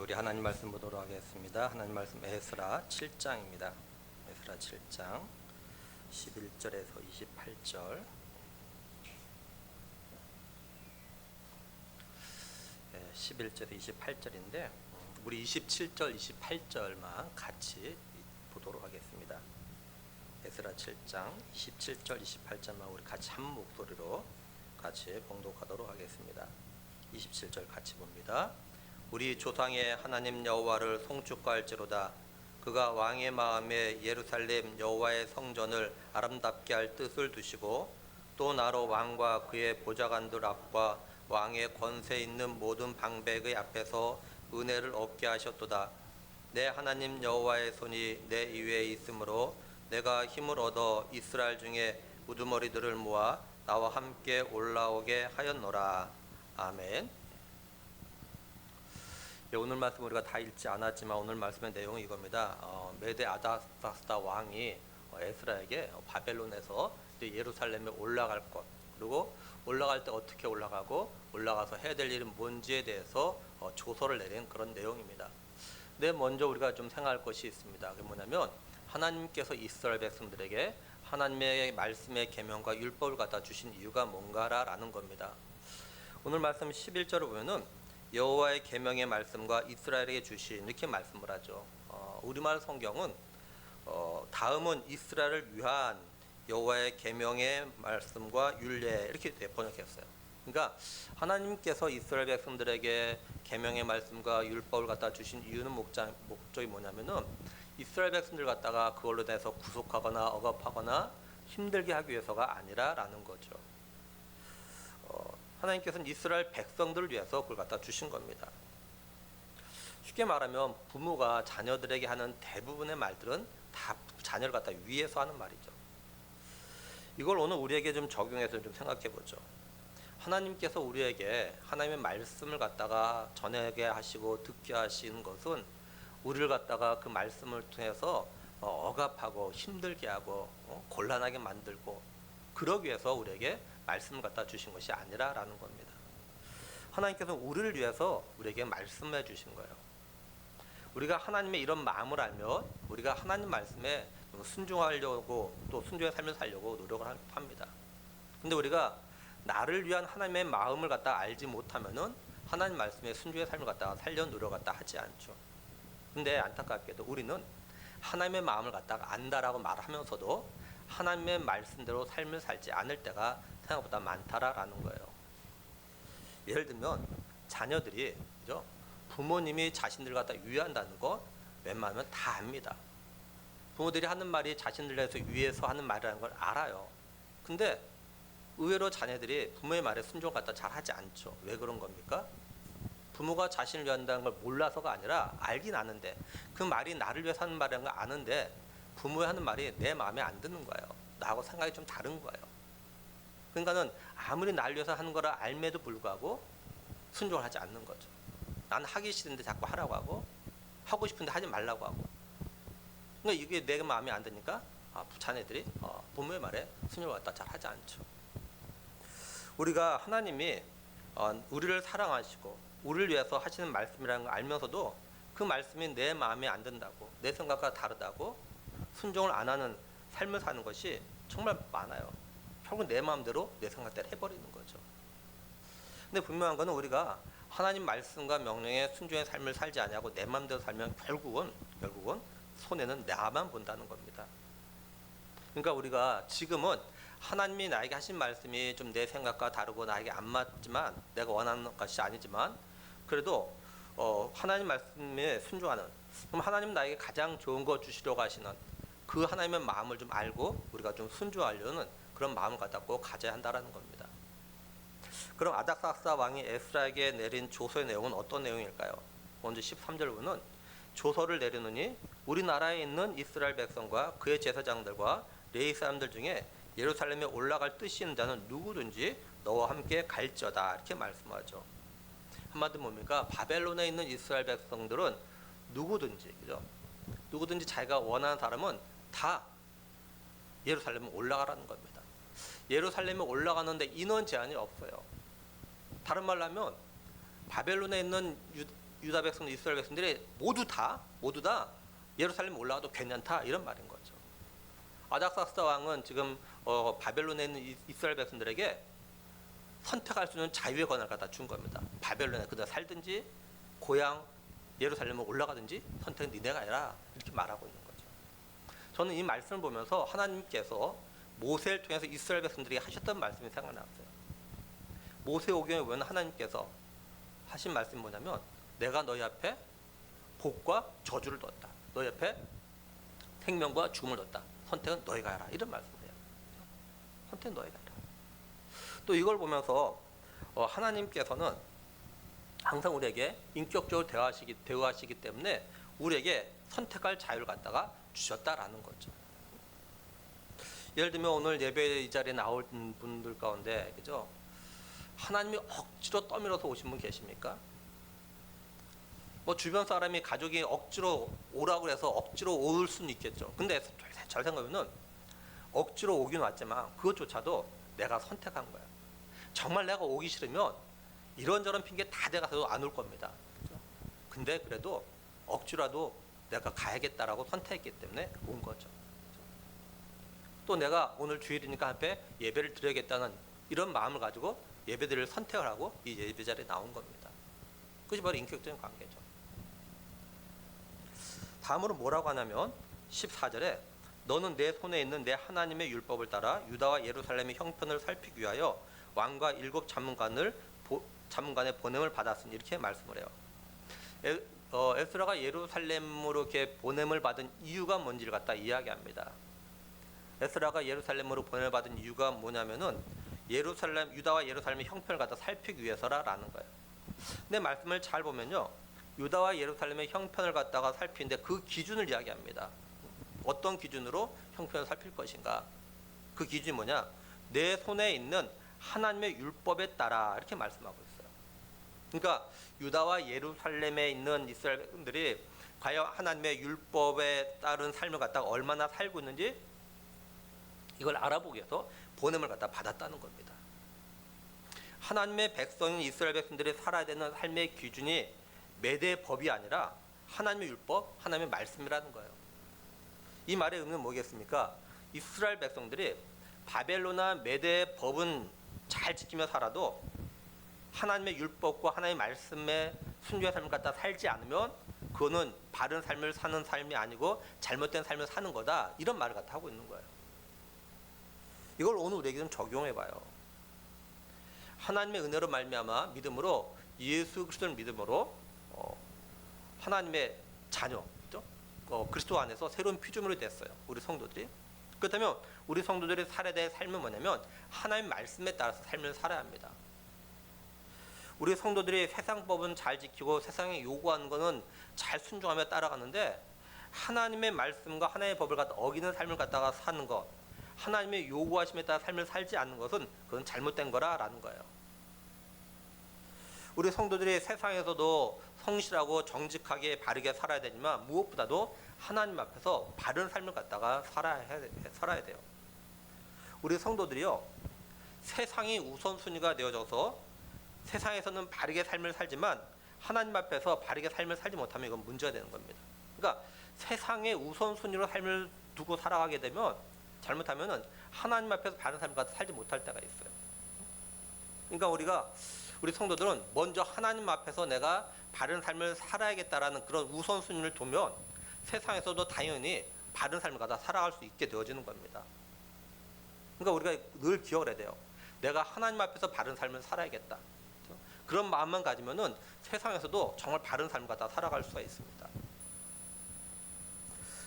우리 하나님 말씀 보도록 하겠습니다. 하나님 말씀 에스라 7장입니다. 에스라 7장 11절에서 28절. 11절에서 28절인데 우리 27절, 28절만 같이 보도록 하겠습니다. 에스라 7장 17절, 28절만 우리 같이 한 목소리로 같이 봉독하도록 하겠습니다. 27절 같이 봅니다. 우리 조상의 하나님 여호와를 송축하할지로다. 그가 왕의 마음에 예루살렘 여호와의 성전을 아름답게 할 뜻을 두시고 또 나로 왕과 그의 보좌관들 앞과 왕의 권세 있는 모든 방백의 앞에서 은혜를 얻게 하셨도다. 내 하나님 여호와의 손이 내 위에 있으므로 내가 힘을 얻어 이스라엘 중에 우두머리들을 모아 나와 함께 올라오게 하였노라. 아멘. 오늘 말씀 우리가 다 읽지 않았지만 오늘 말씀의 내용은 이겁니다. 메데 아닥사스다 왕이 에스라에게 바벨론에서 예루살렘에 올라갈 것, 그리고 올라갈 때 어떻게 올라가고 올라가서 해야 될 일은 뭔지에 대해서 조서를 내린 그런 내용입니다. 근데 먼저 우리가 좀 생각할 것이 있습니다. 그게 뭐냐면 하나님께서 이스라엘 백성들에게 하나님의 말씀의 계명과 율법을 갖다 주신 이유가 뭔가라는 겁니다. 오늘 말씀 11절을 보면은 여호와의 계명의 말씀과 이스라엘에게 주신 이렇게 말씀을 하죠. 우리말 성경은 다음은 이스라엘을 위한 여호와의 계명의 말씀과 율례 이렇게 번역했어요. 그러니까 하나님께서 이스라엘 백성들에게 계명의 말씀과 율법을 갖다 주신 이유는 목적이 뭐냐면은 이스라엘 백성들 갖다가 그걸로 대해서 구속하거나 억압하거나 힘들게 하기 위해서가 아니라라는 거죠. 하나님께서는 이스라엘 백성들을 위해서 그걸 갖다 주신 겁니다. 쉽게 말하면 부모가 자녀들에게 하는 대부분의 말들은 다 자녀를 갖다 위해서 하는 말이죠. 이걸 오늘 우리에게 좀 적용해서 좀 생각해 보죠. 하나님께서 우리에게 하나님의 말씀을 갖다가 전하게 하시고 듣게 하시는 것은 우리를 갖다가 그 말씀을 통해서 억압하고 힘들게 하고 곤란하게 만들고 그러기 위해서 우리에게 말씀을 갖다 주신 것이 아니라라는 겁니다. 하나님께서 우리를 위해서 우리에게 말씀해 주신 거예요. 우리가 하나님의 이런 마음을 알면 우리가 하나님 말씀에 순종하려고 또 순종의 삶을 살려고 노력을 합니다. 근데 우리가 나를 위한 하나님의 마음을 갖다 알지 못하면은 하나님 말씀에 순종의 삶을 갖다가 살려 노력 갖다 하지 않죠. 근데 안타깝게도 우리는 하나님의 마음을 갖다가 안다라고 말하면서도 하나님의 말씀대로 삶을 살지 않을 때가 생각보다 많다라는 거예요. 예를 들면 자녀들이 그죠? 부모님이 자신들 갖다 유의한다는 거 웬만하면 다 압니다. 부모들이 하는 말이 자신들에서 위해서 하는 말이라는 걸 알아요. 근데 의외로 자녀들이 부모의 말에 순종을 갖다 잘 하지 않죠. 왜 그런 겁니까? 부모가 자신을 위한다는 걸 몰라서가 아니라 알긴 아는데 그 말이 나를 위해서 하는 말이라는 걸 아는데 부모의 하는 말이 내 마음에 안 드는 거예요. 나하고 생각이 좀 다른 거예요. 그러니까는 아무리 나를 위해서 하는 거라 알매도 불구하고 순종을 하지 않는 거죠. 난 하기 싫은데 자꾸 하라고 하고 하고 싶은데 하지 말라고 하고. 그러니까 이게 내 마음에 안 드니까 자녀들이 부모의 말에 순종을 갖다 잘 하지 않죠. 우리가 하나님이 우리를 사랑하시고 우리를 위해서 하시는 말씀이라는 걸 알면서도 그 말씀이 내 마음에 안 든다고 내 생각과 다르다고 순종을 안 하는 삶을 사는 것이 정말 많아요. 결국 내 마음대로 내 생각대로 해버리는 거죠. 근데 분명한 거는 우리가 하나님 말씀과 명령에 순종의 삶을 살지 아니하고 내 마음대로 살면 결국은 손해는 나만 본다는 겁니다. 그러니까 우리가 지금은 하나님이 나에게 하신 말씀이 좀 내 생각과 다르고 나에게 안 맞지만 내가 원하는 것이 아니지만 그래도 하나님 말씀에 순종하는 그럼 하나님 나에게 가장 좋은 거 주시려고 하시는 그 하나님의 마음을 좀 알고 우리가 좀 순종하려는 그런 마음을 갖다 꼭 가져야 한다는 겁니다. 그럼 아닥사스다 왕이 에스라에게 내린 조서의 내용은 어떤 내용일까요? 먼저 13절 보면 조서를 내리느니 우리나라에 있는 이스라엘 백성과 그의 제사장들과 레위 사람들 중에 예루살렘에 올라갈 뜻이 있는 자는 누구든지 너와 함께 갈지어다 이렇게 말씀하죠. 한마디로 뭡니까? 바벨론에 있는 이스라엘 백성들은 누구든지 그죠? 누구든지 자기가 원하는 사람은 다 예루살렘에 올라가라는 겁니다. 예루살렘에 올라가는데 인원 제한이 없어요. 다른 말로 하면 바벨론에 있는 유다 백성, 이스라엘 백성들이 모두 다 예루살렘 올라가도 괜찮다 이런 말인 거죠. 아닥사스다 왕은 지금 바벨론에 있는 이스라엘 백성들에게 선택할 수 있는 자유의 권한을 갖다 준 겁니다. 바벨론에 그대로 살든지 고향 예루살렘으로 올라가든지 선택은 니네가 해라 이렇게 말하고 있는 거죠. 저는 이 말씀을 보면서 하나님께서 모세를 통해서 이스라엘 백성들이 하셨던 말씀이 생각났어요. 모세오경에 보면 하나님께서 하신 말씀이 뭐냐면 내가 너희 앞에 복과 저주를 뒀다. 너희 앞에 생명과 죽음을 뒀다. 선택은 너희가 해라. 이런 말씀이에요. 선택은 너희가 해라. 또 이걸 보면서 하나님께서는 항상 우리에게 인격적으로 대화하시기 때문에 우리에게 선택할 자유를 갖다가 주셨다라는 거죠. 예를 들면 오늘 예배 이 자리에 나올 분들 가운데 그죠? 하나님이 억지로 떠밀어서 오신 분 계십니까? 뭐 주변 사람이 가족이 억지로 오라고 해서 억지로 올 수는 있겠죠. 근데 잘 생각하면은 억지로 오긴 왔지만 그것조차도 내가 선택한 거야. 정말 내가 오기 싫으면 이런저런 핑계 다 대가서도 안 올 겁니다. 그렇죠? 근데 그래도 억지라도 내가 가야겠다라고 선택했기 때문에 온 거죠. 그렇죠? 또 내가 오늘 주일이니까 앞에 예배를 드려야겠다는 이런 마음을 가지고 예배드릴 선택을 하고 이 예배 자리에 나온 겁니다. 그것이 바로 인격적인 관계죠. 다음으로 뭐라고 하냐면 14절에 너는 내 손에 있는 내 하나님의 율법을 따라 유다와 예루살렘의 형편을 살피기 위하여 왕과 7 자문관의 보냄을 받았으니 이렇게 말씀을 해요. 에스라가 예루살렘으로 이렇게 보냄을 받은 이유가 뭔지를 갖다 이야기합니다. 에스라가 예루살렘으로 보냄을 받은 이유가 뭐냐면은 유다와 예루살렘의 형편을 갖다 살피기 위해서라는 거예요. 근데 말씀을 잘 보면요, 유다와 예루살렘의 형편을 갖다가 살피는데 그 기준을 이야기합니다. 어떤 기준으로 형편을 살필 것인가? 그 기준이 뭐냐? 내 손에 있는 하나님의 율법에 따라 이렇게 말씀하고 있어요. 그러니까 유다와 예루살렘에 있는 이스라엘 백성들이 과연 하나님의 율법에 따른 삶을 갖다가 얼마나 살고 있는지 이걸 알아보기 위해서 보냄을 갖다 받았다는 겁니다. 하나님의 백성인 이스라엘 백성들이 살아야 되는 삶의 기준이 메대의 법이 아니라 하나님의 율법, 하나님의 말씀이라는 거예요. 이 말의 의미는 뭐겠습니까? 이스라엘 백성들이 바벨론이나 메대의 법은 잘 지키며 살아도 하나님의 율법과 하나님의 말씀에 순종의 삶을 갖다 살지 않으면 그거는 바른 삶을 사는 삶이 아니고 잘못된 삶을 사는 거다, 이런 말을 갖다 하고 있는 거예요. 이걸 오늘 우리에게 좀 적용해 봐요. 하나님의 은혜로 말미암아 믿음으로 예수 그리스도를 믿음으로 하나님의 자녀, 그리스도 안에서 새로운 피조물이 됐어요. 우리 성도들이. 그렇다면 우리 성도들이 살아야 될 삶은 뭐냐면 하나님 말씀에 따라서 삶을 살아야 합니다. 우리 성도들이 세상 법은 잘 지키고 세상에 요구하는 것은 잘 순종하며 따라가는데 하나님의 말씀과 하나님의 법을 갖다 어기는 삶을 갖다가 사는 것, 하나님의 요구하심에 따라 삶을 살지 않는 것은 그건 잘못된 거라는 거예요. 우리 성도들이 세상에서도 성실하고 정직하게 바르게 살아야 되지만 무엇보다도 하나님 앞에서 바른 삶을 갖다가 살아야 돼요. 우리 성도들이요, 세상이 우선순위가 되어져서 세상에서는 바르게 삶을 살지만 하나님 앞에서 바르게 삶을 살지 못하면 이건 문제가 되는 겁니다. 그러니까 세상의 우선순위로 삶을 두고 살아가게 되면 잘못하면은 하나님 앞에서 바른 삶을 갖다 살지 못할 때가 있어요. 그러니까 우리 성도들은 먼저 하나님 앞에서 내가 바른 삶을 살아야겠다라는 그런 우선순위를 두면 세상에서도 당연히 바른 삶을 갖다 살아갈 수 있게 되어지는 겁니다. 그러니까 우리가 늘 기억을 해야 돼요. 내가 하나님 앞에서 바른 삶을 살아야겠다. 그런 마음만 가지면은 세상에서도 정말 바른 삶을 갖다 살아갈 수가 있습니다.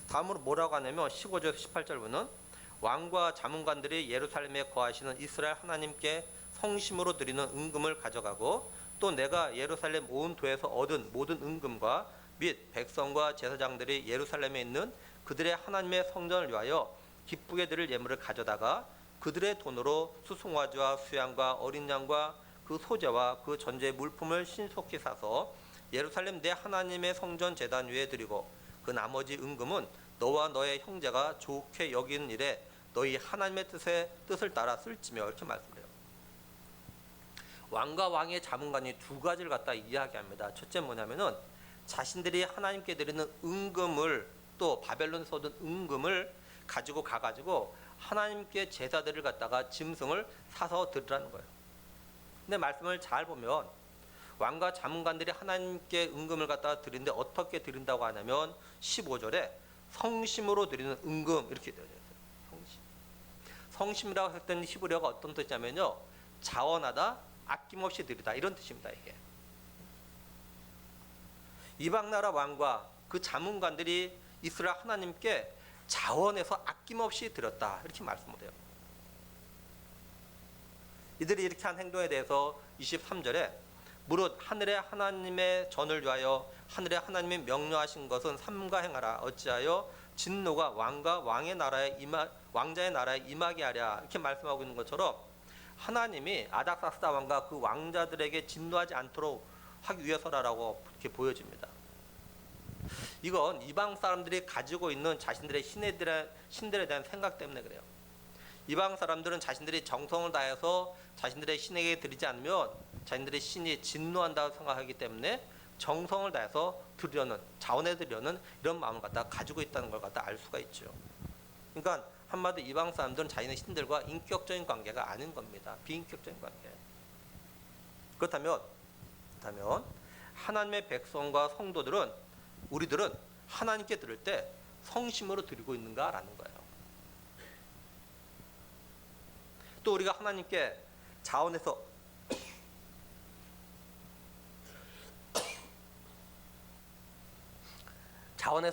다음으로 뭐라고 하냐면 15절에서 18절 보면 왕과 자문관들이 예루살렘에 거하시는 이스라엘 하나님께 성심으로 드리는 은금을 가져가고 또 내가 예루살렘 온 도에서 얻은 모든 은금과 및 백성과 제사장들이 예루살렘에 있는 그들의 하나님의 성전을 위하여 기쁘게 드릴 예물을 가져다가 그들의 돈으로 수송아지와 수양과 어린 양과 그 소재와 그 전제 물품을 신속히 사서 예루살렘 내 하나님의 성전 제단 위에 드리고 그 나머지 은금은 너와 너의 형제가 좋게 여기는 일에 너희 하나님의 뜻을 따라 쓸지며 이렇게 말씀해요. 왕과 왕의 자문관이 두 가지를 갖다 이야기합니다. 첫째 뭐냐면은 자신들이 하나님께 드리는 은금을, 또 바벨론에서 얻은 은금을 가지고 가가지고 하나님께 제사들을 갖다가 짐승을 사서 드리라는 거예요. 근데 말씀을 잘 보면 왕과 자문관들이 하나님께 은금을 갖다가 드리는데 어떻게 드린다고 하냐면 15절에 성심으로 드리는 은금 이렇게 되어 있어요. 성심. 성심이라고 했던 히브리어가 어떤 뜻이냐면요, 자원하다, 아낌없이 드리다, 이런 뜻입니다. 이게 이방 나라 왕과 그 자문관들이 이스라엘 하나님께 자원해서 아낌없이 드렸다, 이렇게 말씀을 해요. 이들이 이렇게 한 행동에 대해서 23절에 무릇 하늘의 하나님의 전을 위하여 하늘의 하나님이 명령하신 것은 삼가 행하라. 어찌하여 진노가 왕과 왕의 나라에 왕자의 나라에 임하게 하랴. 이렇게 말씀하고 있는 것처럼 하나님이 아닥사스다 왕과 그 왕자들에게 진노하지 않도록 하기 위해서라고 이렇게 보여집니다. 이건 이방 사람들이 가지고 있는 자신들의 신들에 대한 생각 때문에 그래요. 이방 사람들은 자신들이 정성을 다해서 자신들의 신에게 드리지 않으면 자신들의 신이 진노한다고 생각하기 때문에 정성을 다해서 드리려는, 자원해 드리려는 이런 마음을 갖다 가지고 있다는 걸 갖다 알 수가 있죠. 그러니까 한마디로 이방 사람들은 자신의 신들과 인격적인 관계가 아닌 겁니다. 비인격적인 관계. 그렇다면 하나님의 백성과 성도들은, 우리들은 하나님께 드릴 때 성심으로 드리고 있는가라는 거예요. 또 우리가 하나님께 자원해서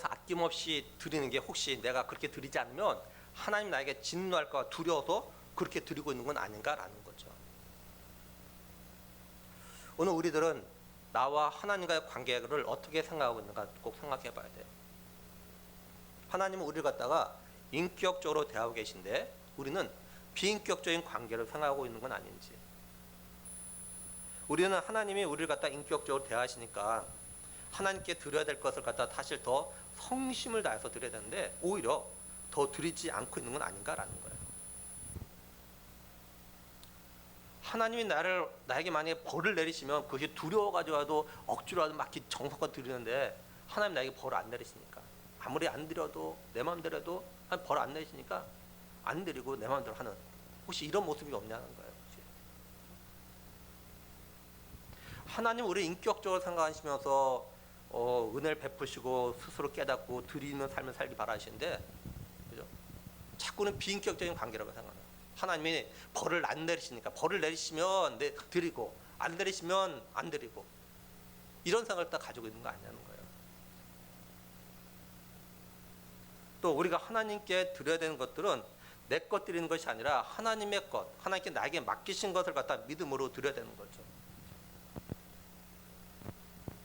아낌없이 드리는 게 혹시 내가 그렇게 드리지 않으면 하나님 나에게 진노할까 두려워서 그렇게 드리고 있는 건 아닌가라는 거죠. 오늘 우리들은 나와 하나님과의 관계를 어떻게 생각하고 있는가 꼭 생각해 봐야 돼요. 하나님은 우리를 갖다가 인격적으로 대하고 계신데 우리는 비인격적인 관계를 생각하고 있는 건 아닌지. 우리는 하나님이 우리를 갖다 인격적으로 대하시니까 하나님께 드려야 될 것을 갖다 사실 더 성심을 다해서 드려야 되는데 오히려 더 드리지 않고 있는 건 아닌가라는 거예요. 하나님이 나에게 만약에 벌을 내리시면 그것이 두려워가지고라도 억지로라도 막 정성껏 드리는데 하나님 나에게 벌을 안 내리시니까, 아무리 안 드려도 내 마음대로도 벌 안 내리시니까 안 드리고 내 마음대로 하는, 혹시 이런 모습이 없냐는 거예요. 혹시. 하나님 우리 인격적으로 생각하시면서 은혜를 베푸시고 스스로 깨닫고 드리는 삶을 살기 바라시는데, 그죠? 자꾸는 비인격적인 관계라고 생각해요. 하나님이 벌을 안 내리시니까, 벌을 내리시면 드리고 안 내리시면 안 드리고, 이런 생각을 다 가지고 있는 거 아니냐는 거예요. 또 우리가 하나님께 드려야 되는 것들은 내 것 드리는 것이 아니라 하나님의 것, 하나님께 나에게 맡기신 것을 갖다 믿음으로 드려야 되는 거죠.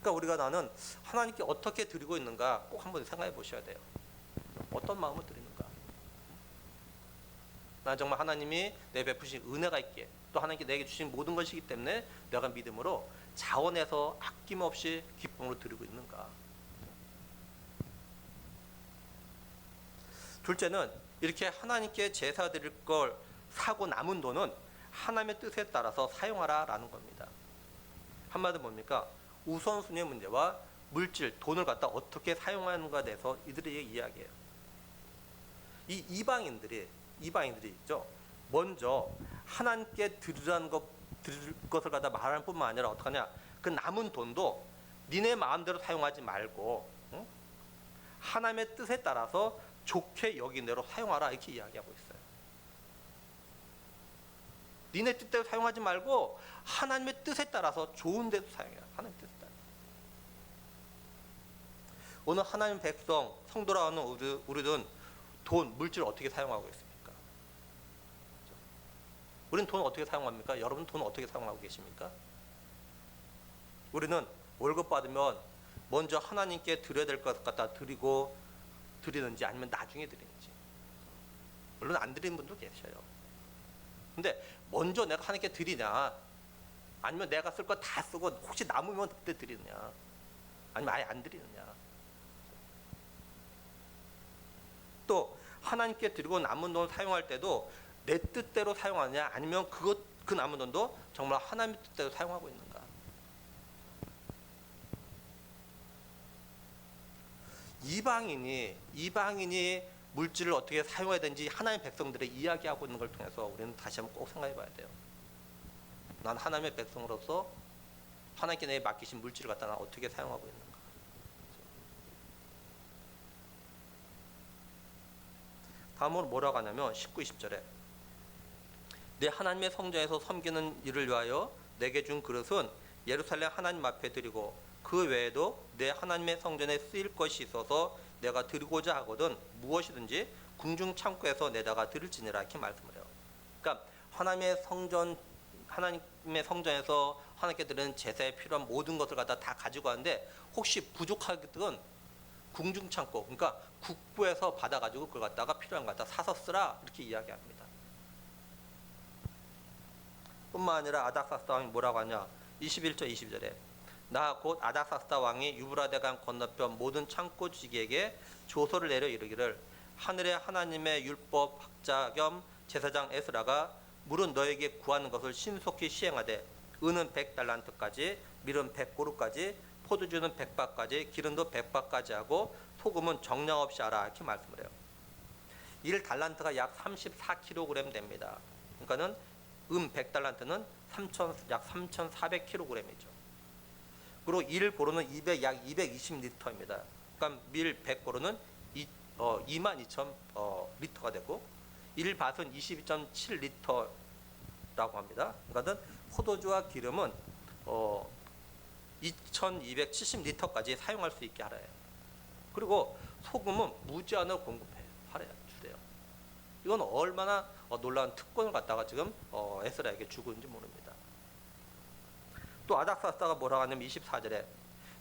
그러니까 우리가 나는 하나님께 어떻게 드리고 있는가 꼭 한번 생각해 보셔야 돼요. 어떤 마음으로 드리는가. 난 정말 하나님이 내 베푸신 은혜가 있기에, 또 하나님께 내게 주신 모든 것이기 때문에 내가 믿음으로 자원해서 아낌없이 기쁨으로 드리고 있는가. 둘째는 이렇게 하나님께 제사 드릴 걸 사고 남은 돈은 하나님의 뜻에 따라서 사용하라라는 겁니다. 한마디로 뭡니까? 우선순위의 문제와 물질, 돈을 갖다 어떻게 사용하는가에 대해서 이들이 이야기해요. 이 이방인들이 있죠. 먼저 하나님께 드릴 것을 갖다 말하는 뿐만 아니라 어떡하냐? 그 남은 돈도 니네 마음대로 사용하지 말고 하나님의 뜻에 따라서 좋게 여긴 대로 사용하라, 이렇게 이야기하고 있어요. 니네 뜻대로 사용하지 말고 하나님의 뜻에 따라서 좋은 데도 사용해라. 하나님의 뜻에 따라. 오늘 하나님 백성, 성도라 하는 우리는 돈, 물질을 어떻게 사용하고 있습니까? 우리는 돈을 어떻게 사용합니까? 여러분 돈을 어떻게 사용하고 계십니까? 우리는 월급 받으면 먼저 하나님께 드려야 될 것 갖다 드리는지 아니면 나중에 드리는지. 물론 안 드리는 분도 계셔요. 근데 먼저 내가 하나님께 드리냐, 아니면 내가 쓸 거 다 쓰고 혹시 남으면 그때 드리느냐, 아니면 아예 안 드리느냐. 또 하나님께 드리고 남은 돈을 사용할 때도 내 뜻대로 사용하느냐, 아니면 그 그 남은 돈도 정말 하나님의 뜻대로 사용하고 있는가? 이방인이 물질을 어떻게 사용해야 되는지 하나님의 백성들의 이야기하고 있는 걸 통해서 우리는 다시 한번 꼭 생각해 봐야 돼요. 난 하나님의 백성으로서 하나님께 내게 맡기신 물질을 갖다 난 어떻게 사용하고 있는가? 다음으로 뭐라고 하냐면 19, 20절에 내 하나님의 성전에서 섬기는 일을 위하여 내게 준 그릇은 예루살렘 하나님 앞에 드리고 그 외에도 내 하나님의 성전에 쓰일 것이 있어서 내가 드리고자 하거든 무엇이든지 궁중 창고에서 내다가 드릴지니라 이렇게 말씀을 해요. 그러니까 하나님의 성전에서 하나님께 드리는 제사에 필요한 모든 것을 갖다 다 가지고 왔는데 혹시 부족하거든 궁중 창고, 그러니까 국부에서 받아가지고 그걸 갖다가 필요한 것 갖다 사서 쓰라 이렇게 이야기합니다. 뿐만 아니라 아닥사스다 왕이 뭐라고 하냐? 21절 22절에 나 곧 아닥사스다 왕이 유브라데강 건너편 모든 창고 지기에게 조서를 내려 이르기를 하늘의 하나님의 율법 학자 겸 제사장 에스라가 물은 너에게 구하는 것을 신속히 시행하되 은은 100달란트까지 밀은 100고루까지 포도주는 100바까지 기름도 100바까지 하고 소금은 정량 없이 하라 이렇게 말씀을 해요. 1달란트가 약 34kg 됩니다. 그러니까는 100달란트는 약 3,400kg이죠. 그리고 1고루는 약 220리터입니다. 그러니까 밀 100고루는 22,000리터가 되고 1밭은 22.7리터라고 합니다. 그러니까 포도주와 기름은 2,270리터까지 사용할 수 있게 하래요. 그리고 소금은 무제한으로 공급해요. 주래요. 이건 얼마나 놀라운 특권을 갖다가 지금 에스라에게 주고 있는지 모릅니다. 또 아닥사스다가 뭐라고 하냐면 24절에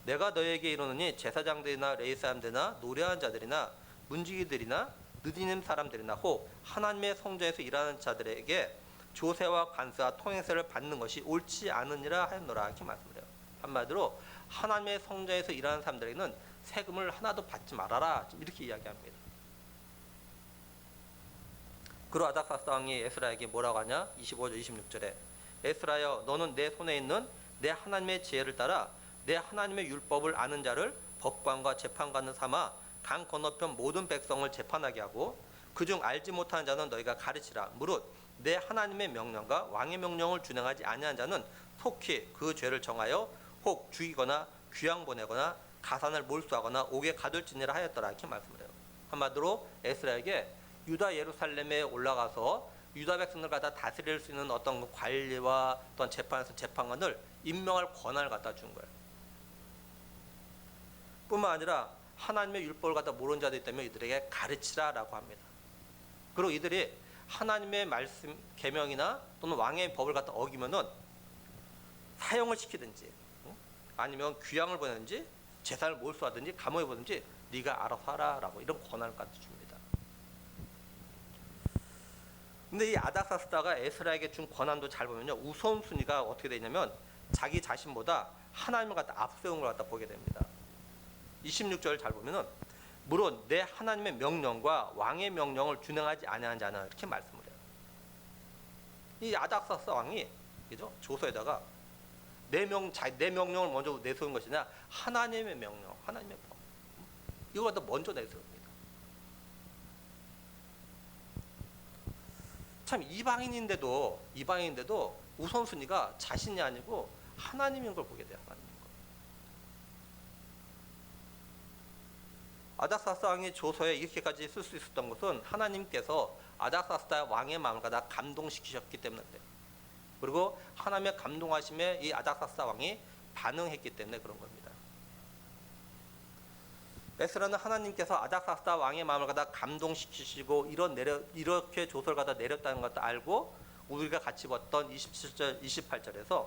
내가 너에게 이르노니 제사장들이나 레위 사람들이나 노래하는 자들이나 문지기들이나 느디님 사람들이나 혹 하나님의 성전에서 일하는 자들에게 조세와 관세와 통행세를 받는 것이 옳지 않으니라 하였노라 이렇게 말씀해요. 한마디로 하나님의 성전에서 일하는 사람들에게는 세금을 하나도 받지 말아라 이렇게 이야기합니다. 그리고 아닥사스다 왕이 에스라에게 뭐라고 하냐? 25절 26절에 에스라여 너는 내 손에 있는 내 하나님의 지혜를 따라 내 하나님의 율법을 아는 자를 법관과 재판관을 삼아 강 건너편 모든 백성을 재판하게 하고 그중 알지 못하는 자는 너희가 가르치라. 무릇 내 하나님의 명령과 왕의 명령을 준행하지 아니한 자는 속히 그 죄를 정하여 혹 죽이거나 귀양 보내거나 가산을 몰수하거나 옥에 가둘지니라 하였더라 이렇게 말씀을 해요. 한마디로 에스라에게 유다 예루살렘에 올라가서 유다 백성들 갖다 다스릴 수 있는 어떤 관리와 어떤 재판에서 재판관을 임명할 권한을 갖다 준 거예요. 뿐만 아니라 하나님의 율법을 갖다 모르는 자들이 있다면 이들에게 가르치라라고 합니다. 그리고 이들이 하나님의 말씀 계명이나 또는 왕의 법을 갖다 어기면은 사형을 시키든지 아니면 귀양을 보내든지 재산을 몰수하든지 감옥에 보든지 네가 알아서 하라라고 이런 권한을 갖다 줍니다. 근데 이 아닥사스다가 에스라에게 준 권한도 잘 보면요 우선순위가 어떻게 되냐면 자기 자신보다 하나님을 갖다 앞세운 걸 갖다 보게 됩니다. 26절을 잘 보면은 물론 내 하나님의 명령과 왕의 명령을 준행하지 아니하는 자는 이렇게 말씀을 해요. 이 아닥사스 왕이 그죠? 조서에다가 내 명령을 먼저 내세운 것이냐 하나님의 명령, 하나님의 법 이걸 갖다 먼저 내세웁니다. 참 이방인인데도 우선순위가 자신이 아니고 하나님인 걸 보게 돼요. 하나님인 걸. 아닥사스 왕의 조서에 이렇게까지 쓸 수 있었던 것은 하나님께서 아닥사스다 왕의 마음을 갖다 감동시키셨기 때문에 그래요. 그리고 하나님의 감동하심에 이 아닥사스다 왕이 반응했기 때문에 그런 겁니다. 에스라는 하나님께서 아닥사스다 왕의 마음을 갖다 감동시키시고 이렇게 조서를 갖다 내렸다는 것도 알고 우리가 같이 봤던 27절 28절에서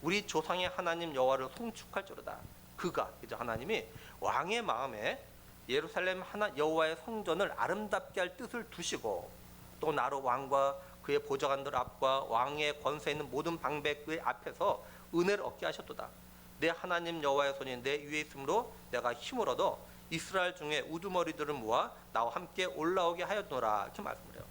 우리 조상의 하나님 여호와를 송축할지로다. 그가 그죠 하나님이 왕의 마음에 예루살렘 여호와의 성전을 아름답게 할 뜻을 두시고 또 나로 왕과 그의 보좌관들 앞과 왕의 권세 있는 모든 방백의 앞에서 은혜를 얻게 하셨도다. 내 하나님 여호와의 손이 내 위에 있으므로 내가 힘을 얻어 이스라엘 중에 우두머리들을 모아 나와 함께 올라오게 하였노라 이렇게 말씀을 해요.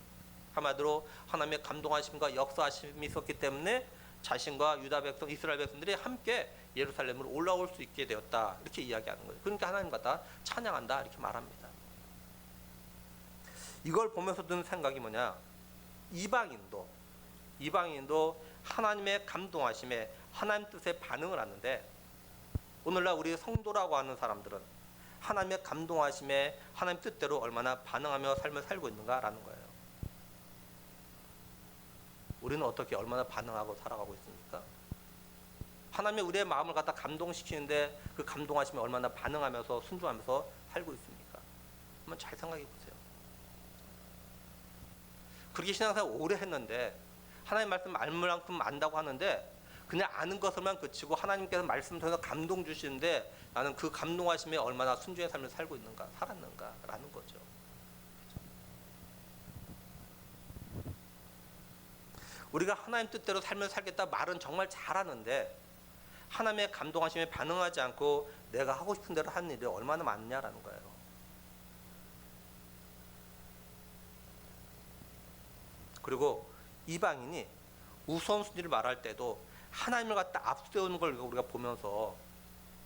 한마디로 하나님의 감동하심과 역사하심이 있었기 때문에 자신과 유다 백성, 이스라엘 백성들이 함께 예루살렘으로 올라올 수 있게 되었다. 이렇게 이야기하는 거예요. 그러니까 하나님 갖다 찬양한다. 이렇게 말합니다. 이걸 보면서 드는 생각이 뭐냐? 이방인도 하나님의 감동하심에 하나님 뜻에 반응을 하는데, 오늘날 우리 성도라고 하는 사람들은 하나님의 감동하심에 하나님 뜻대로 얼마나 반응하며 삶을 살고 있는가라는 거예요. 우리는 어떻게 얼마나 반응하고 살아가고 있습니까? 하나님의 우리의 마음을 갖다 감동시키는데 그 감동하심에 얼마나 반응하면서 순종하면서 살고 있습니까? 한번 잘 생각해 보세요. 그렇게 신앙생활 오래 했는데 하나님 말씀 알만큼 안다고 하는데 그냥 아는 것을만 그치고 하나님께서 말씀 통해서 감동 주시는데 나는 그 감동하심에 얼마나 순종의 삶을 살고 있는가, 살았는가라는 거죠. 우리가 하나님 뜻대로 삶을 살겠다 말은 정말 잘하는데 하나님의 감동하심에 반응하지 않고 내가 하고 싶은 대로 하는 일이 얼마나 많냐라는 거예요. 그리고 이방인이 우선순위를 말할 때도 하나님을 갖다 앞세우는 걸 우리가 보면서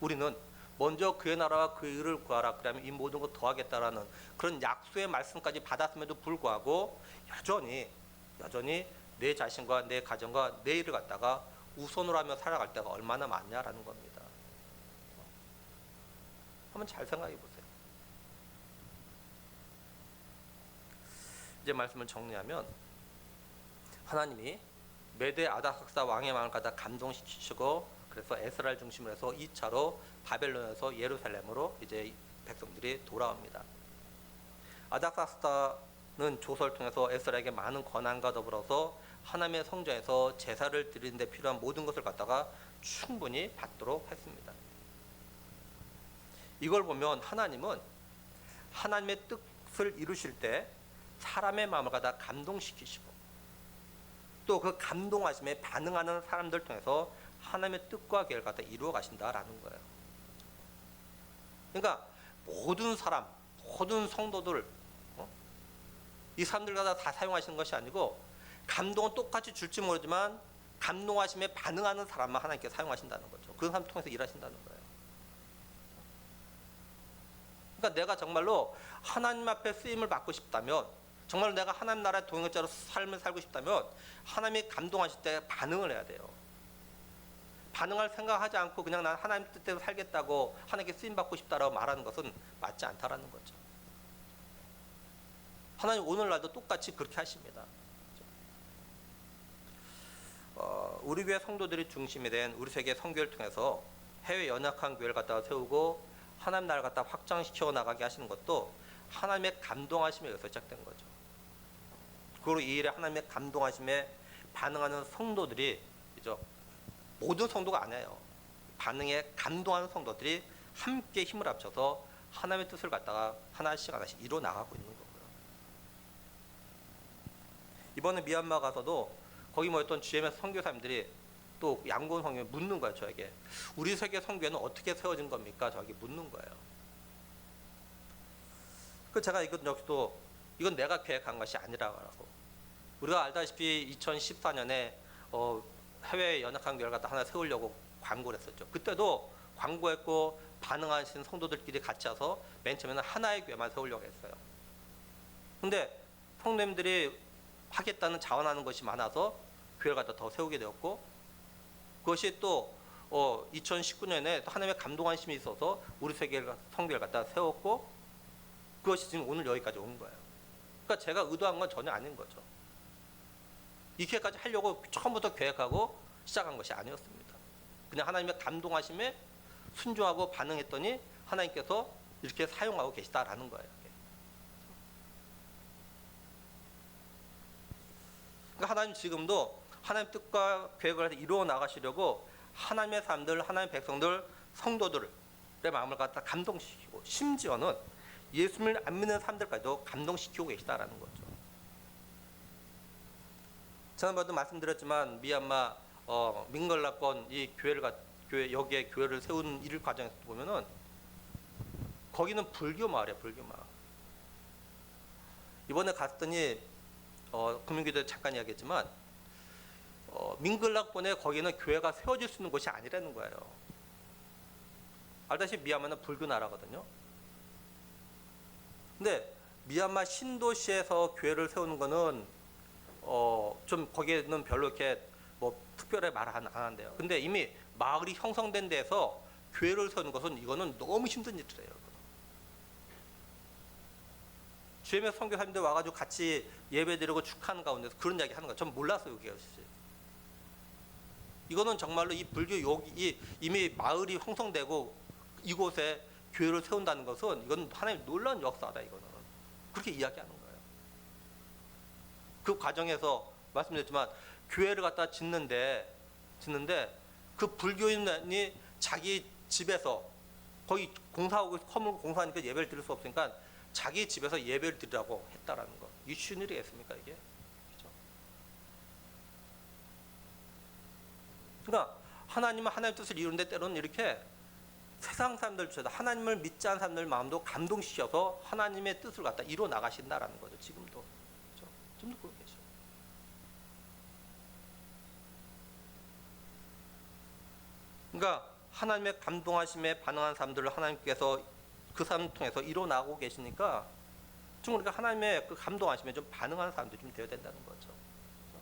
우리는 먼저 그의 나라와 그의 의를 구하라, 그러면 이 모든 것 더하겠다라는 그런 약속의 말씀까지 받았음에도 불구하고 여전히 내 자신과 내 가정과 내 일을 갖다가 우선으로 하며 살아갈 때가 얼마나 많냐라는 겁니다. 한번 잘 생각해 보세요. 이제 말씀을 정리하면 하나님이 메대 아닥삭스다 왕의 마음을 갖다 감동시키시고 그래서 에스라를 중심으로 해서 2차로 바벨론에서 예루살렘으로 이제 백성들이 돌아옵니다. 아닥삭스다는 조서를 통해서 에스라에게 많은 권한과 더불어서 하나님의 성전에서 제사를 드리는 데 필요한 모든 것을 갖다가 충분히 받도록 했습니다. 이걸 보면 하나님은 하나님의 뜻을 이루실 때 사람의 마음을 갖다 감동시키시고 또 그 감동하심에 반응하는 사람들 통해서 하나님의 뜻과 계획을 갖다 이루어 가신다라는 거예요. 그러니까 모든 사람, 모든 성도들, 이 사람들 갖다 다 사용하시는 것이 아니고 감동은 똑같이 줄지 모르지만 감동하심에 반응하는 사람만 하나님께 사용하신다는 거죠. 그 사람 통해서 일하신다는 거예요. 그러니까 내가 정말로 하나님 앞에 쓰임을 받고 싶다면, 정말로 내가 하나님 나라의 동역자로 삶을 살고 싶다면 하나님이 감동하실 때 반응을 해야 돼요. 반응할 생각하지 않고 그냥 난 하나님 뜻대로 살겠다고 하나님께 쓰임 받고 싶다라고 말하는 것은 맞지 않다라는 거죠. 하나님 오늘날도 똑같이 그렇게 하십니다. 우리 교회 성도들이 중심이 된 우리 세계 선교를 통해서 해외 연약한 교회를 갖다가 세우고 하나님 나라를 갖다 확장시켜 나가게 하시는 것도 하나님의 감동하심에 의해서 시작된 거죠. 그리고 이 일에 하나님의 감동하심에 반응하는 성도들이 모든 성도가 아니에요. 반응에 감동하는 성도들이 함께 힘을 합쳐서 하나님의 뜻을 갖다가 하나씩 이루어 나가고 있는 거고요. 이번에 미얀마 가서도 거기 모였던 GMS 선교사님들이 또 양곤 성교에 묻는 거예요. 저에게 우리 세계 선교회는 어떻게 세워진 겁니까? 저에게 묻는 거예요. 그 제가 이건 내가 계획한 것이 아니라고. 우리가 알다시피 2014년에 해외 연약한 교회를 갖다 하나 세우려고 광고를 했었죠. 그때도 광고했고 반응하신 성도들끼리 같이 와서 맨 처음에는 하나의 교회만 세우려고 했어요. 근데 성도님들이 하겠다는 자원하는 것이 많아서 교회를 갖다 더 세우게 되었고, 그것이 또 2019년에 하나님의 감동하심이 있어서 우리 세계 성교회를 갖다 세웠고, 그것이 지금 오늘 여기까지 온 거예요. 그러니까 제가 의도한 건 전혀 아닌 거죠. 이 기회까지 하려고 처음부터 계획하고 시작한 것이 아니었습니다. 그냥 하나님의 감동하심에 순종하고 반응했더니 하나님께서 이렇게 사용하고 계시다라는 거예요. 그러니까 하나님 지금도 하나님 뜻과 계획을 이루어 나가시려고 하나님의 사람들, 하나님의 백성들, 성도들의 마음을 갖다 감동시키고 심지어는 예수님을 안 믿는 사람들까지도 감동시키고 계시다라는 거죠. 지난번에도 말씀드렸지만 미얀마 밍걸라권 이 여기에 교회를 세운 일 과정에서 보면은 거기는 불교 마을이에요. 불교 마을. 이번에 갔더니 국민기도에 잠깐 이야기했지만 민글락본에 거기는 교회가 세워질 수 있는 곳이 아니라는 거예요. 알다시피 미얀마는 불교 나라거든요. 근데 미얀마 신도시에서 교회를 세우는 거는 좀 거기에는 별로 이렇게 뭐 특별히 말 안 한대요. 근데 이미 마을이 형성된 데에서 교회를 세우는 것은 이거는 너무 힘든 일이래요. GMS 선교사님들 와가지고 같이 예배드리고 축하하는 가운데서 그런 이야기 하는 거예요. 전 몰랐어요, 그게. 이거는 정말로 이 불교 여기 이미 마을이 형성되고 이곳에 교회를 세운다는 것은 이건 하나님 놀라운 역사다. 이거는 그렇게 이야기하는 거예요. 그 과정에서 말씀드렸지만 교회를 갖다 짓는데 그 불교인이 자기 집에서 거기 공사하고 건물 공사하니까 예배를 드릴 수 없으니까 자기 집에서 예배를 드리라고 했다라는 거. 이게 쉬운 일이겠습니까, 이게? 그렇죠? 그러니까 하나님은 하나님의 뜻을 이루는데 때로는 이렇게 세상 사람들 중에서 하나님을 믿지 않는 사람들 마음도 감동시켜서 하나님의 뜻을 갖다 이루어 나가신다라는 거죠. 지금도. 그렇죠? 지금도 그러고 계셔. 그러니까 하나님의 감동하심에 반응한 사람들을 하나님께서 그 사람 통해서 이루어 나가고 계시니까 좀 우리가 하나님의 그 감동하심에 좀 반응하는 사람들이 좀 되어야 된다는 거죠. 그렇죠?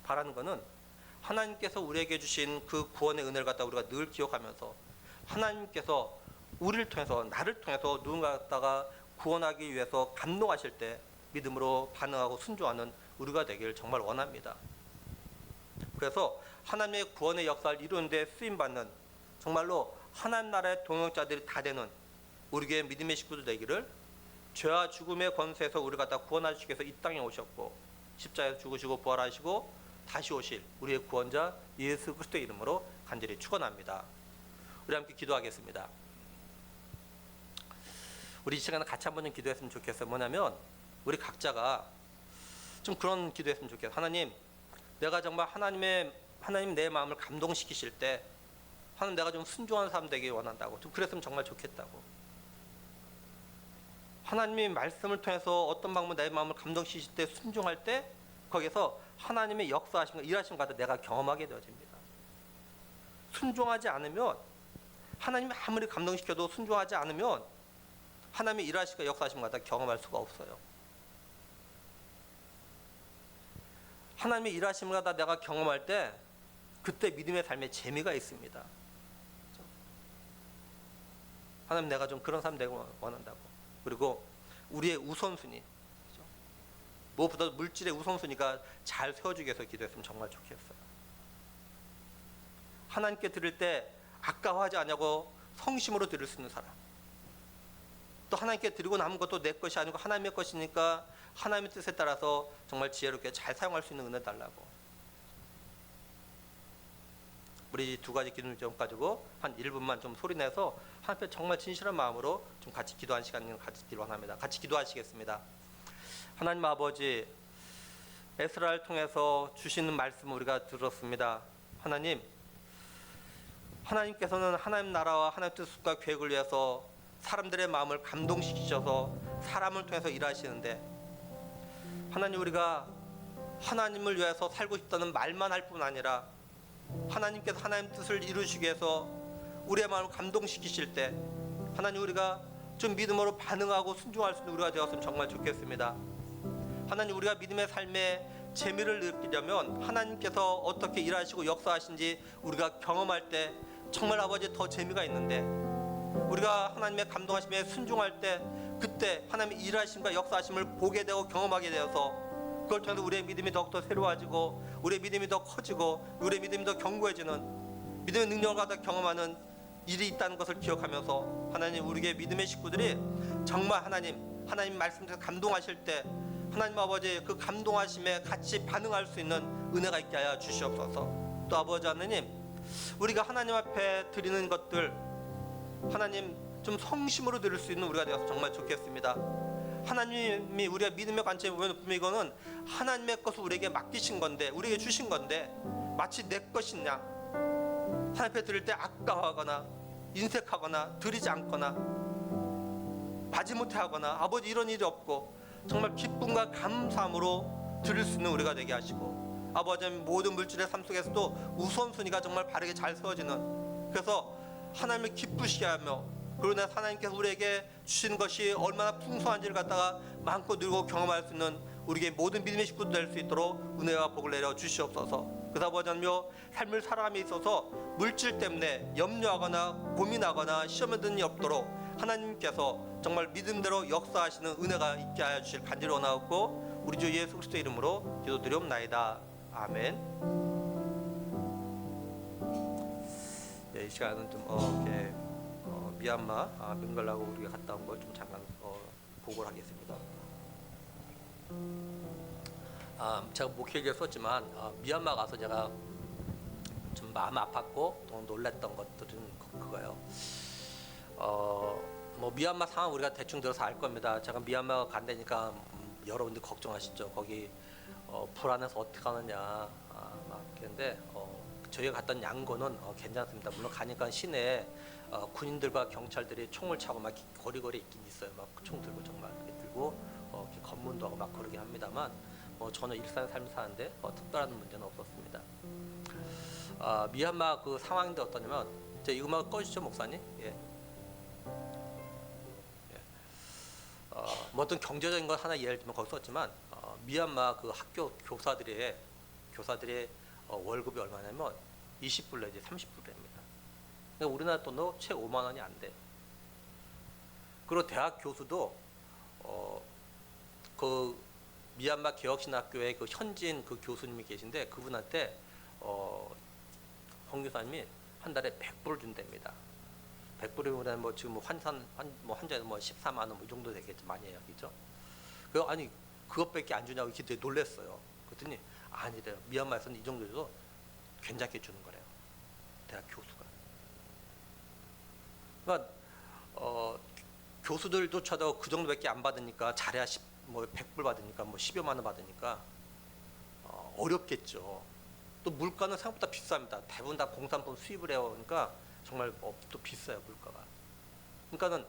바라는 거는 하나님께서 우리에게 주신 그 구원의 은혜를 갖다 우리가 늘 기억하면서 하나님께서 우리를 통해서 나를 통해서 누군가 갖다가 구원하기 위해서 감동하실 때 믿음으로 반응하고 순종하는 우리가 되기를 정말 원합니다. 그래서 하나님의 구원의 역사를 이루는 데 쓰임받는 정말로 하나님 나라의 동역자들이 다 되는 우리 교회 믿음의 식구들 되기를 죄와 죽음의 권세에서 우리를 갖다 구원하시기 위해서 이 땅에 오셨고 십자가에서 죽으시고 부활하시고 다시 오실 우리의 구원자 예수 그리스도의 이름으로 간절히 축원합니다. 우리 함께 기도하겠습니다. 우리 이 시간에 같이 한번 좀 기도했으면 좋겠어요. 뭐냐면 우리 각자가 좀 그런 기도했으면 좋겠어요. 하나님, 내가 정말 하나님 내 마음을 감동시키실 때 하나님 내가 좀 순종하는 사람 되길 원한다고. 좀 그랬으면 정말 좋겠다고. 하나님의 말씀을 통해서 어떤 방법으로 내 마음을 감동시키실 때 순종할 때 거기서 하나님의 역사하심과 일하심을 갖다 내가 경험하게 되어집니다. 순종하지 않으면 하나님이 아무리 감동시켜도 순종하지 않으면 하나님의 일하심과 역사하심을 갖다 경험할 수가 없어요. 하나님의 일하심을 갖다 내가 경험할 때 그때 믿음의 삶에 재미가 있습니다. 하나님 내가 좀 그런 삶 되기 원한다고. 그리고 우리의 우선순위 무엇보다 물질의 우선순위가 잘 세워주기 위해서 기도했으면 정말 좋겠어요. 하나님께 드릴 때 아까워하지 않냐고 성심으로 드릴 수 있는 사람, 또 하나님께 드리고 남은 것도 내 것이 아니고 하나님의 것이니까 하나님의 뜻에 따라서 정말 지혜롭게 잘 사용할 수 있는 은혜 달라고. 우리 두 가지 기도를 좀 가지고 한 1분만 좀 소리내서 하나님께 정말 진실한 마음으로 좀 같이 기도하는 시간을 가지기를 원합니다. 같이 기도하시겠습니다. 하나님 아버지, 에스라를 통해서 주시는 말씀을 우리가 들었습니다. 하나님께서는 하나님 나라와 하나님 뜻과 계획을 위해서 사람들의 마음을 감동시키셔서 사람을 통해서 일하시는데, 하나님, 우리가 하나님을 위해서 살고 싶다는 말만 할 뿐 아니라 하나님께서 하나님 뜻을 이루시기 위해서 우리의 마음을 감동시키실 때 하나님, 우리가 좀 믿음으로 반응하고 순종할 수 있는 우리가 되었으면 정말 좋겠습니다. 하나님, 우리가 믿음의 삶에 재미를 느끼려면 하나님께서 어떻게 일하시고 역사하신지 우리가 경험할 때 정말 아버지 더 재미가 있는데, 우리가 하나님의 감동하심에 순종할 때 그때 하나님의 일하심과 역사하심을 보게 되고 경험하게 되어서 그걸 통해서 우리의 믿음이 더욱더 새로워지고 우리의 믿음이 더 커지고 우리의 믿음이 더 견고해지는 믿음의 능력을 갖다 경험하는 일이 있다는 것을 기억하면서 하나님, 우리의 믿음의 식구들이 정말 하나님 말씀에서 감동하실 때 하나님 아버지 그 감동하심에 같이 반응할 수 있는 은혜가 있게 하여 주시옵소서. 또 아버지 하나님, 우리가 하나님 앞에 드리는 것들 하나님 좀 성심으로 드릴 수 있는 우리가 되어서 정말 좋겠습니다. 하나님이 우리가 믿음의 관점에 보면 분명히 이거는 하나님의 것을 우리에게 맡기신 건데, 우리에게 주신 건데 마치 내 것이냐, 하나님 앞에 드릴 때 아까워하거나 인색하거나 드리지 않거나 마지못해 하거나 아버지 이런 일이 없고 정말 기쁨과 감사함으로 드릴 수 있는 우리가 되게 하시고, 아버지 모든 물질의 삶 속에서도 우선순위가 정말 바르게 잘 세워지는, 그래서 하나님을 기쁘시게 하며, 그러나 하나님께서 우리에게 주신 것이 얼마나 풍성한지를 갖다가 많고 누리고 경험할 수 있는 우리에게 모든 믿음의 식구도 될 수 있도록 은혜와 복을 내려 주시옵소서. 그래서 아버지 하나님여, 삶을 살아감에 있어서 물질 때문에 염려하거나 고민하거나 시험에 드는 일이 없도록 하나님께서 정말 믿음대로 역사하시는 은혜가 있게 하여 주실 간절히 원하옵고, 우리 주 예수 그리스도의 이름으로 기도드리옵나이다. 아멘. 이 시간은 좀 이렇게 미얀마 벵갈라고 우리가 갔다 온 걸 좀 잠깐 보고를 하겠습니다. 제가 목회에 썼지만 미얀마 가서 제가 좀 마음 아팠고 또 놀랐던 것들은 그거예요. 뭐 미얀마 상황 우리가 대충 들어서 알 겁니다. 제가 미얀마 간다니까 여러분들 걱정하시죠. 거기 불안해서 어떻게 하느냐 막 그런데 저희가 갔던 양곤은 괜찮습니다. 물론 가니까 시내에 군인들과 경찰들이 총을 차고 막 거리거리 있긴 있어요. 막 총 들고 정말 들고 이렇게 검문도 하고 막 그러긴 합니다만, 저는 일상 삶 사는데 특별한 문제는 없었습니다. 미얀마 그 상황인데 어떠냐면, 이제 이 음악 꺼주시죠 목사님. 예. 뭐 어떤 경제적인 건 하나 예를 들면 거기 썼지만, 미얀마 그 학교 교사들의 월급이 얼마냐면 20불 내지 30불입니다. 그러니까 우리나라 돈으로 채 5만 원이 안 돼. 그리고 대학 교수도 그 미얀마 개혁신학교의 그 현지인 그 교수님이 계신데, 그분한테 홍 교사님이 한 달에 100불을 준답니다. 100불이면 뭐 지금 환자에 14만 원 이 정도 되겠지, 많이 해요, 그죠? 아니 그것밖에 안 주냐고 이렇게 놀랬어요. 그랬더니 아니래요. 미얀마에서는 이 정도 줘도 괜찮게 주는 거래요, 대학 교수가. 그러니까 교수들조차도 그 정도밖에 안 받으니까, 잘해야 100불 받으니까 10여만 원 받으니까 어렵겠죠. 또 물가는 생각보다 비쌉니다. 대부분 다 공산품 수입을 해요. 그러니까 정말 또 비싸요, 물가가. 그러니까는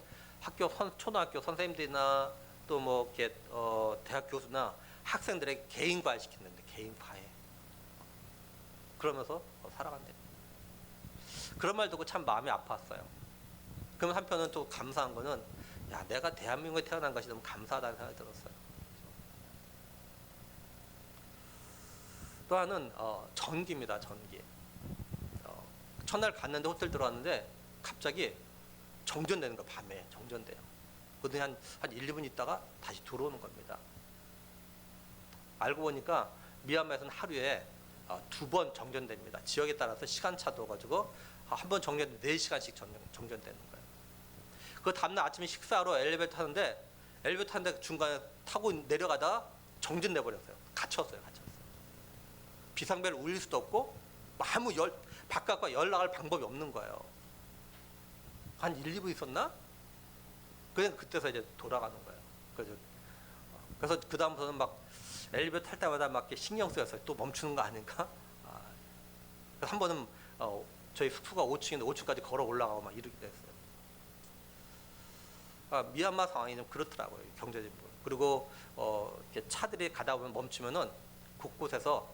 초등학교 선생님들이나 또 뭐 이렇게 대학 교수나 학생들의 개인과외 시키는데, 개인과외. 그러면서 살아간대. 그런 말 듣고 참 마음이 아팠어요. 그러면 한편은 또 감사한 거는, 야, 내가 대한민국에 태어난 것이 너무 감사하다는 생각이 들었어요. 또 하나는 전기입니다. 전기. 첫날 갔는데, 호텔 들어왔는데 갑자기 정전되는 거, 밤에 정전돼요. 그러더니 한 1, 2분 있다가 다시 들어오는 겁니다. 알고 보니까 미얀마에서는 하루에 2번 정전됩니다. 지역에 따라서 시간차 둬가지고 한 번 정전 4시간씩 정전되는 거예요. 그 다음날 아침에 식사하러 엘리베이터 타는데 중간에 타고 내려가다가 정전돼 버렸어요. 갇혔어요. 비상벨을 울릴 수도 없고 바깥과 연락할 방법이 없는 거예요. 한 1, 2분 있었나? 그냥 그때서 이제 돌아가는 거예요. 그래서 그 다음부터는 막 엘리베이터 탈 때마다 막 이렇게 신경 쓰였어요. 또 멈추는 거 아닌가? 그래서 한 번은 저희 숙소가 5층인데 5층까지 걸어 올라가고 막 이러기도 했어요. 미얀마 상황이 좀 그렇더라고요, 경제적으로. 그리고 이렇게 차들이 가다 보면 멈추면은 곳곳에서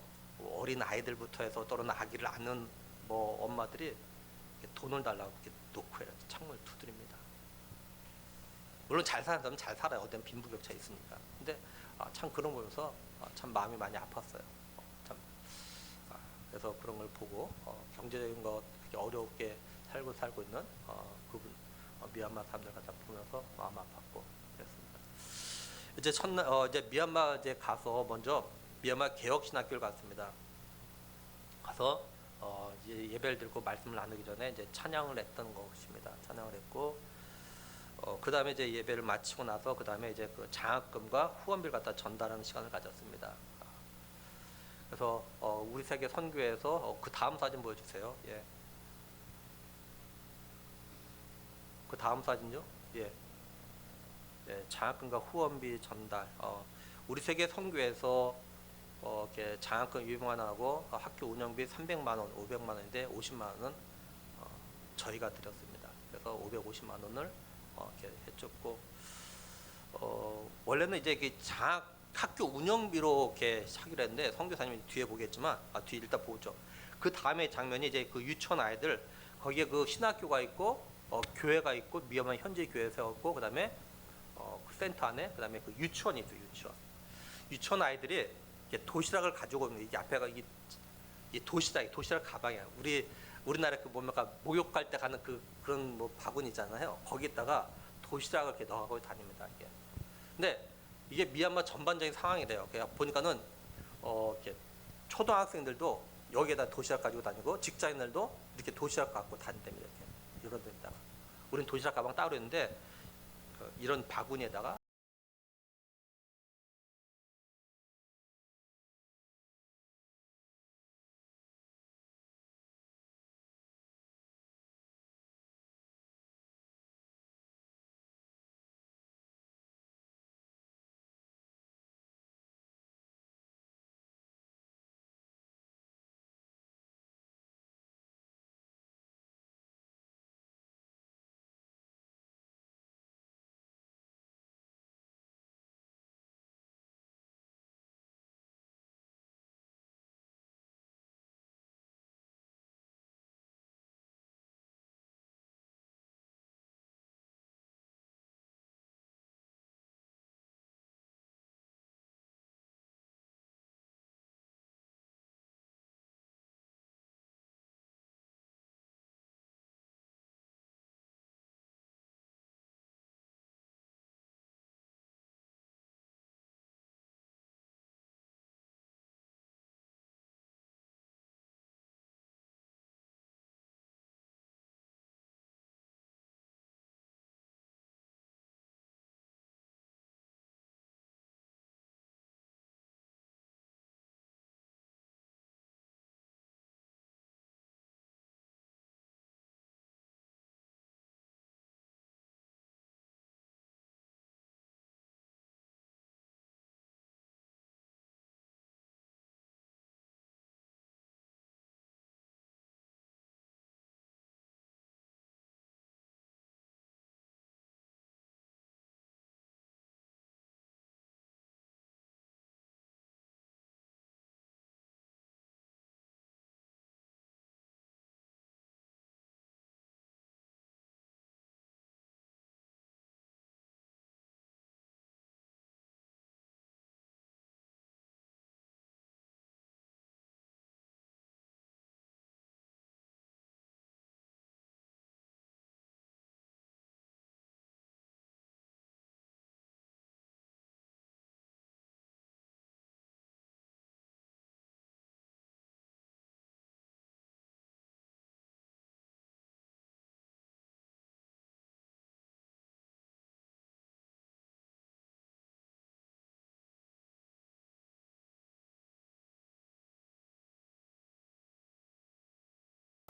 어린 아이들부터 해서 또는 아기를 안는 엄마들이 돈을 달라고 이렇게 놓고 해요. 창문을 두드립니다. 물론 잘 사는 사람은 잘 살아요. 어떤 빈부격차 있으니까. 근데 참 그런 거 보면서 참 마음이 많이 아팠어요. 그래서 그런 걸 보고 경제적인 거 어렵게 살고 있는 그분 미얀마 사람들 같이 보면서 마음 아팠고 그랬습니다. 이제 미얀마 가서 먼저 미얀마 개혁신학교를 갔습니다. 가서 이제 예배를 드리고 말씀을 나누기 전에 이제 찬양을 했던 것입니다. 찬양을 했고, 그 다음에 이제 예배를 마치고 나서 그 다음에 이제 그 장학금과 후원비를 갖다 전달하는 시간을 가졌습니다. 그래서 우리 세계 선교회에서 그 다음 사진 보여주세요. 예. 그 다음 사진요. 예. 예, 장학금과 후원비 전달. 우리 세계 선교회에서 이렇게 장학금 200만 원하고 학교 운영비 300만 원, 500만 원인데 50만 원은 저희가 드렸습니다. 그래서 550만 원을 이렇게 해줬고, 원래는 이제 그 장학 학교 운영비로 이렇게 하기로 했는데 선교사님이 뒤에 보겠지만 뒤에 일단 보죠. 그 다음에 장면이 이제 그 유치원 아이들 거기에 그 신학교가 있고 교회가 있고 미얀마 현지 교회 세웠고 그다음에 그 센터 안에 그다음에 그 유치원이 있어요. 유치원 아이들이 이렇게 도시락을 가지고 오는 이게 앞에가 이 도시락 가방이야. 우리나라 그 뭡니까 목욕할 때 가는 그런 뭐 바구니잖아요. 거기에다가 도시락을 이렇게 넣어가고 다닙니다. 이게. 근데 이게 미얀마 전반적인 상황이래요. 보니까는 이렇게 초등학생들도 여기에다 도시락 가지고 다니고 직장인들도 이렇게 도시락 갖고 다닌답니다. 이렇게 이런 데다가 우린 도시락 가방 따로 있는데 이런 바구니에다가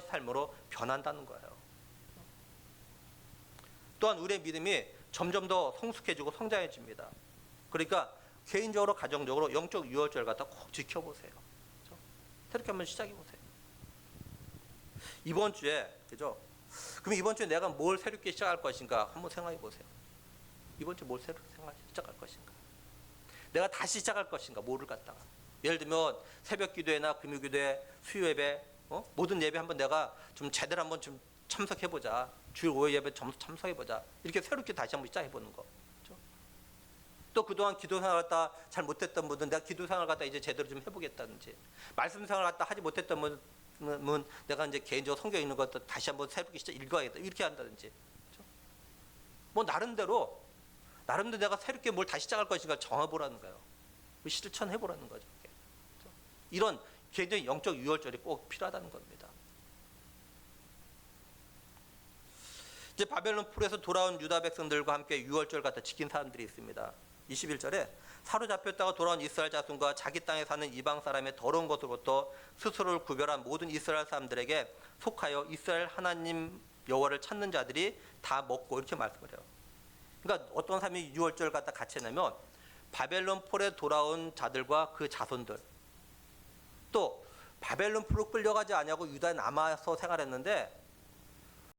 삶으로 변한다는 거예요. 또한 우리의 믿음이 점점 더 성숙해지고 성장해집니다. 그러니까 개인적으로 가정적으로 영적 유월절 갖다 꼭 지켜보세요. 그렇죠? 새롭게 한번 시작해 보세요. 이번 주에 그죠? 그럼 이번 주에 내가 뭘 새롭게 시작할 것인가 한번 생각해 보세요. 이번 주에 뭘 새롭게 시작할 것인가? 내가 다시 시작할 것인가? 뭐를 갖다가 예를 들면 새벽 기도회나 금요 기도회, 수요 예배, 모든 예배 한번 내가 좀 제대로 한번 좀 참석해 보자. 주일 5일 예배 참석해 보자. 이렇게 새롭게 다시 한번 시작해 보는 거. 그렇죠? 또 그동안 기도 생활 갖다 잘 못했던 분들은 내가 기도 생활 갖다 이제 제대로 좀 해보겠다든지, 말씀 생활 갖다 하지 못했던 분은 내가 이제 개인적으로 성경 읽는 것도 다시 한번 새롭게 읽어야겠다. 이렇게 한다든지. 그렇죠? 뭐 나름대로 내가 새롭게 뭘 다시 시작할 것인가 정해보라는 거예요. 실천해보라는 거죠. 그렇죠? 이런 굉장히 영적 유월절이 꼭 필요하다는 겁니다. 이제 바벨론 풀에서 돌아온 유다 백성들과 함께 유월절 갖다 지킨 사람들이 있습니다. 21절에 사로잡혔다가 돌아온 이스라엘 자손과 자기 땅에 사는 이방 사람의 더러운 것으로부터 스스로를 구별한 모든 이스라엘 사람들에게 속하여 이스라엘 하나님 여호와를 찾는 자들이 다 먹고 이렇게 말씀을 해요. 그러니까 어떤 사람이 유월절 갖다 같이 해내면 바벨론 폴에 돌아온 자들과 그 자손들, 또 바벨론 폴로 끌려가지 아니하고 유다에 남아서 생활했는데